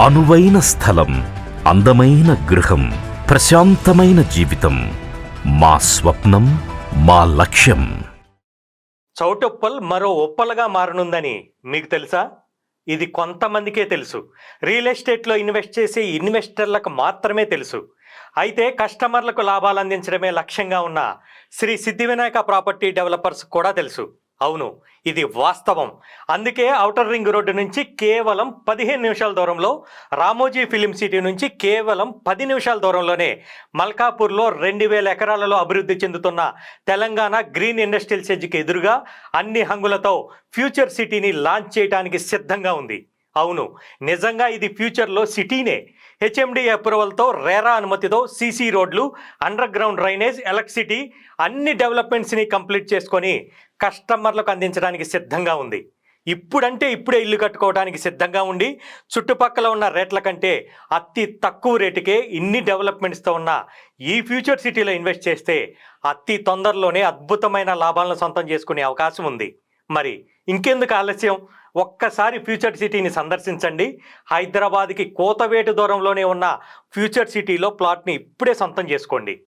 అనువైన స్థలం, అందమైన గృహం, ప్రశాంతమైన జీవితం. మా స్వప్నం, మా లక్ష్యం. చౌటుప్పల్ మరో ఉప్పల్గా మారనుందని మీకు తెలుసా? ఇది కొంతమందికే తెలుసు. రియల్ ఎస్టేట్లో ఇన్వెస్ట్ చేసే ఇన్వెస్టర్లకు మాత్రమే తెలుసు. అయితే కస్టమర్లకు లాభాలు అందించడమే లక్ష్యంగా ఉన్న శ్రీ సిద్ధివినాయక ప్రాపర్టీ డెవలపర్స్ కూడా తెలుసు. అవును, ఇది వాస్తవం. అందుకే ఔటర్ రింగ్ రోడ్డు నుంచి కేవలం 15 నిమిషాల దూరంలో, రామోజీ ఫిలిం సిటీ నుంచి కేవలం 10 నిమిషాల దూరంలోనే మల్కాపూర్లో 2000 ఎకరాలలో అభివృద్ధి చెందుతున్న తెలంగాణ గ్రీన్ ఇండస్ట్రియల్ సెజ్కి ఎదురుగా అన్ని హంగులతో ఫ్యూచర్ సిటీని లాంచ్ చేయడానికి సిద్ధంగా ఉంది. అవును, నిజంగా ఇది ఫ్యూచర్లో సిటీనే. హెచ్ఎండి అప్రూవల్తో, రేరా అనుమతితో సీసీ రోడ్లు, అండర్ గ్రౌండ్ డ్రైనేజ్, ఎలక్ట్రిసిటీ అన్ని డెవలప్మెంట్స్ని కంప్లీట్ చేసుకొని కస్టమర్లకు అందించడానికి సిద్ధంగా ఉంది. ఇప్పుడే ఇల్లు కట్టుకోవడానికి సిద్ధంగా ఉండి చుట్టుపక్కల ఉన్న రేట్ల కంటే అతి తక్కువ రేటుకే ఇన్ని డెవలప్మెంట్స్తో ఉన్న ఈ ఫ్యూచర్ సిటీలో ఇన్వెస్ట్ చేస్తే అతి తొందరలోనే అద్భుతమైన లాభాలను సొంతం చేసుకునే అవకాశం ఉంది. మరి ఇంకెందుకు ఆలస్యం? ఒక్కసారి ఫ్యూచర్ సిటీని సందర్శించండి. హైదరాబాద్కి కోతవేటు దూరంలోనే ఉన్న ఫ్యూచర్ సిటీలో ప్లాట్ని ఇప్పుడే సొంతం చేసుకోండి.